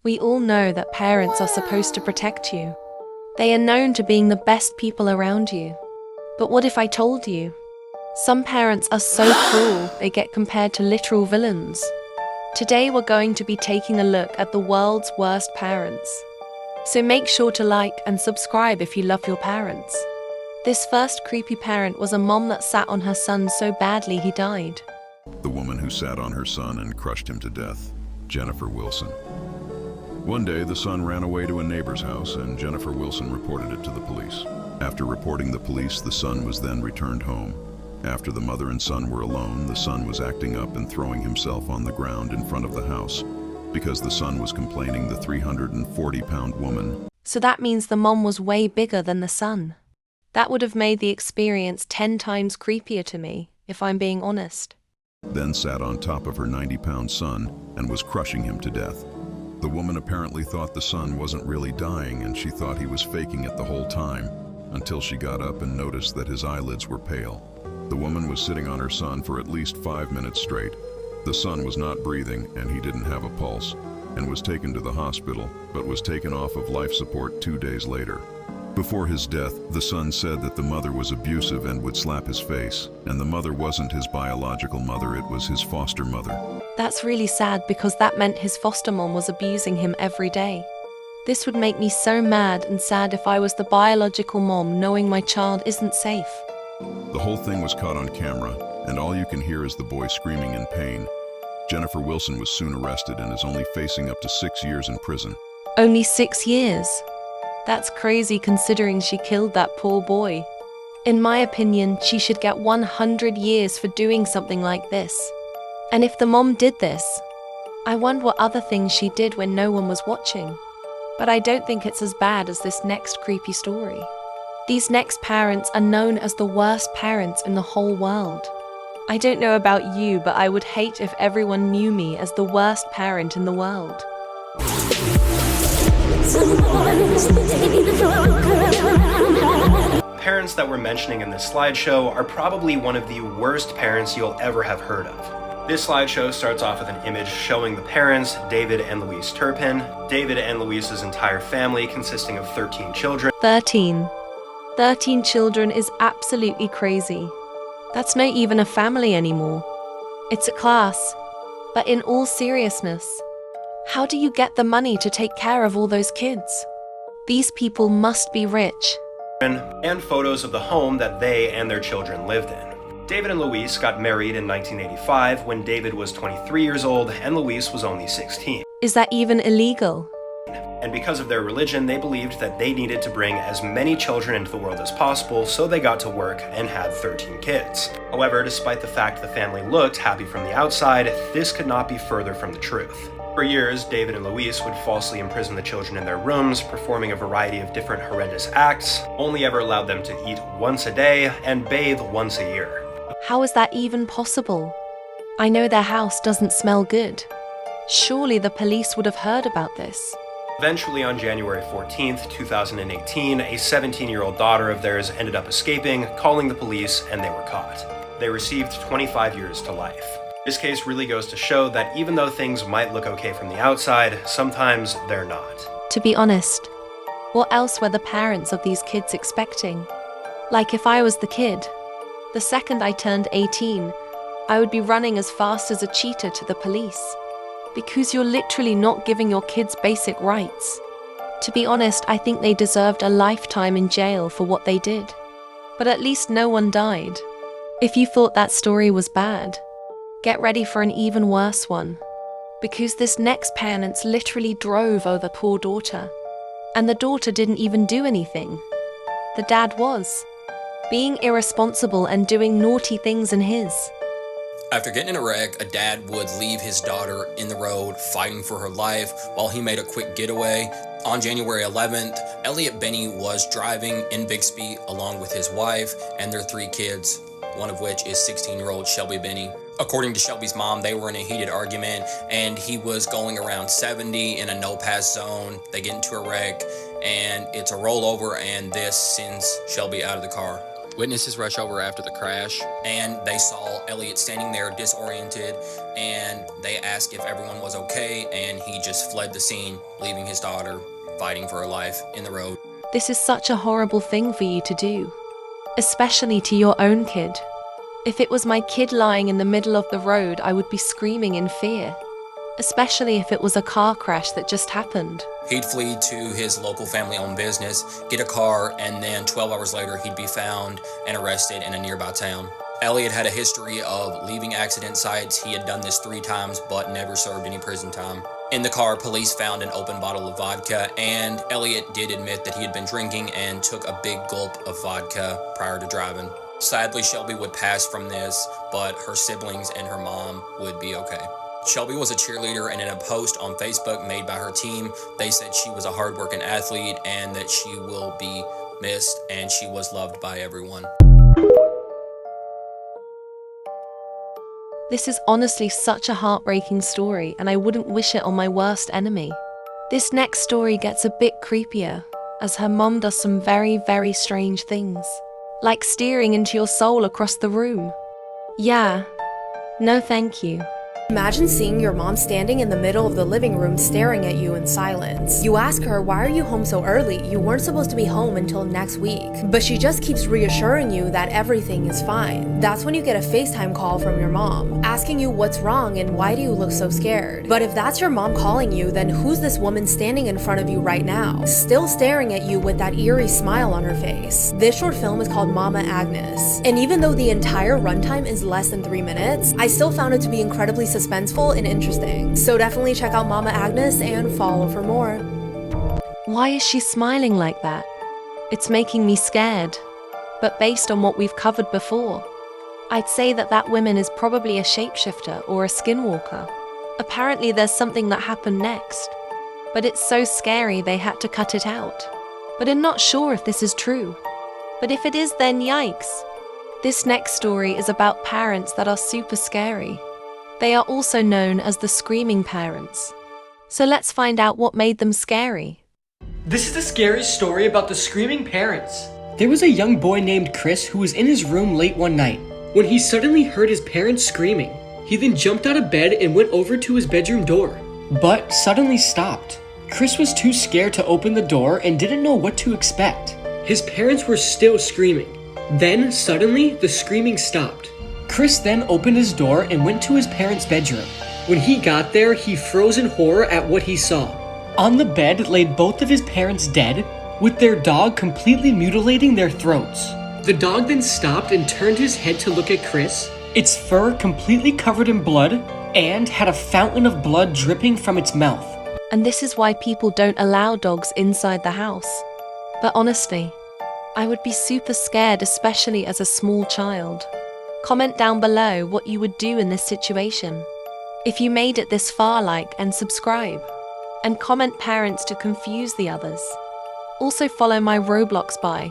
We all know that parents are supposed to protect you. They are known to being the best people around you. But what if I told you? Some parents are so cruel, they get compared to literal villains. Today we're going to be taking a look at the world's worst parents. So make sure to like and subscribe if you love your parents. This first creepy parent was a mom that sat on her son so badly he died. The woman who sat on her son and crushed him to death, Jennifer Wilson. One day, the son ran away to a neighbor's house and Jennifer Wilson reported it to the police. After reporting the police, the son was then returned home. After the mother and son were alone, the son was acting up and throwing himself on the ground in front of the house because the son was complaining the 340-pound woman. So that means the mom was way bigger than the son. That would have made the experience 10 times creepier to me, if I'm being honest. Then sat on top of her 90-pound son and was crushing him to death. The woman apparently thought the son wasn't really dying and she thought he was faking it the whole time until she got up and noticed that his eyelids were pale. The woman was sitting on her son for at least 5 minutes straight. The son was not breathing and he didn't have a pulse and was taken to the hospital but was taken off of life support 2 days later. Before his death, the son said that the mother was abusive and would slap his face, and the mother wasn't his biological mother, it was his foster mother. That's really sad because that meant his foster mom was abusing him every day. This would make me so mad and sad if I was the biological mom knowing my child isn't safe. The whole thing was caught on camera, and all you can hear is the boy screaming in pain. Jennifer Wilson was soon arrested and is only facing up to 6 years in prison. Only 6 years? That's crazy considering she killed that poor boy. In my opinion, she should get 100 years for doing something like this. And if the mom did this, I wonder what other things she did when no one was watching. But I don't think it's as bad as this next creepy story. These next parents are known as the worst parents in the whole world. I don't know about you, but I would hate if everyone knew me as the worst parent in the world. Parents that we're mentioning in this slideshow are probably one of the worst parents you'll ever have heard of. This slideshow starts off with an image showing the parents, David and Louise Turpin. David and Louise's entire family consisting of 13 children. 13 children is absolutely crazy. That's not even a family anymore. It's a class. But in all seriousness, how do you get the money to take care of all those kids? These people must be rich. And photos of the home that they and their children lived in. David and Louise got married in 1985 when David was 23 years old and Louise was only 16. Is that even illegal? And because of their religion, they believed that they needed to bring as many children into the world as possible, so they got to work and had 13 kids. However, despite the fact the family looked happy from the outside, this could not be further from the truth. For years, David and Louise would falsely imprison the children in their rooms, performing a variety of different horrendous acts, only ever allowed them to eat once a day and bathe once a year. How is that even possible? I know their house doesn't smell good. Surely the police would have heard about this. Eventually, on January 14th, 2018, a 17-year-old daughter of theirs ended up escaping, calling the police, and they were caught. They received 25 years to life. This case really goes to show that even though things might look okay from the outside, sometimes they're not. To be honest, what else were the parents of these kids expecting? Like if I was the kid, the second I turned 18, I would be running as fast as a cheetah to the police. Because you're literally not giving your kids basic rights. To be honest, I think they deserved a lifetime in jail for what they did. But at least no one died. If you thought that story was bad, get ready for an even worse one. Because this next parent literally drove over the poor daughter. And the daughter didn't even do anything. The dad was being irresponsible and doing naughty things in his. After getting in a wreck, a dad would leave his daughter in the road fighting for her life while he made a quick getaway. On January 11th, Elliot Benny was driving in Bixby along with his wife and their 3 kids, one of which is 16-year-old Shelby Benny. According to Shelby's mom, they were in a heated argument and he was going around 70 in a no-pass zone. They get into a wreck and it's a rollover and this sends Shelby out of the car. Witnesses rush over after the crash, and they saw Elliot standing there disoriented, and they asked if everyone was okay, and he just fled the scene, leaving his daughter fighting for her life in the road. This is such a horrible thing for you to do, especially to your own kid. If it was my kid lying in the middle of the road, I would be screaming in fear, especially if it was a car crash that just happened. He'd flee to his local family-owned business, get a car, and then 12 hours later he'd be found and arrested in a nearby town. Elliot had a history of leaving accident sites. He had done this 3 times but never served any prison time. In the car, police found an open bottle of vodka, and Elliot did admit that he had been drinking and took a big gulp of vodka prior to driving. Sadly, Shelby would pass from this, but her siblings and her mom would be okay. Shelby was a cheerleader, and in a post on Facebook made by her team, they said she was a hardworking athlete and that she will be missed and she was loved by everyone. This is honestly such a heartbreaking story, and I wouldn't wish it on my worst enemy. This next story gets a bit creepier, as her mom does some very, very strange things, like steering into your soul across the room. Yeah, no thank you. Imagine seeing your mom standing in the middle of the living room staring at you in silence. You ask her, why are you home so early? You weren't supposed to be home until next week. But she just keeps reassuring you that everything is fine. That's when you get a FaceTime call from your mom, asking you what's wrong and why do you look so scared. But if that's your mom calling you, then who's this woman standing in front of you right now, still staring at you with that eerie smile on her face? This short film is called Mama Agnes. And even though the entire runtime is less than 3 minutes, I still found it to be incredibly suspenseful and interesting. So definitely check out Mama Agnes and follow for more. Why is she smiling like that? It's making me scared. But based on what we've covered before, I'd say that woman is probably a shapeshifter or a skinwalker. Apparently there's something that happened next, but it's so scary they had to cut it out. But I'm not sure if this is true. But if it is, then yikes. This next story is about parents that are super scary. They are also known as the screaming parents. So let's find out what made them scary. This is the scariest story about the screaming parents. There was a young boy named Chris who was in his room late one night when he suddenly heard his parents screaming. He then jumped out of bed and went over to his bedroom door, but suddenly stopped. Chris was too scared to open the door and didn't know what to expect. His parents were still screaming. Then suddenly the screaming stopped. Chris then opened his door and went to his parents' bedroom. When he got there, he froze in horror at what he saw. On the bed laid both of his parents dead, with their dog completely mutilating their throats. The dog then stopped and turned his head to look at Chris. Its fur completely covered in blood and had a fountain of blood dripping from its mouth. And this is why people don't allow dogs inside the house. But honestly, I would be super scared, especially as a small child. Comment down below what you would do in this situation. If you made it this far, like and subscribe. And comment parents to confuse the others. Also follow my Roblox bio.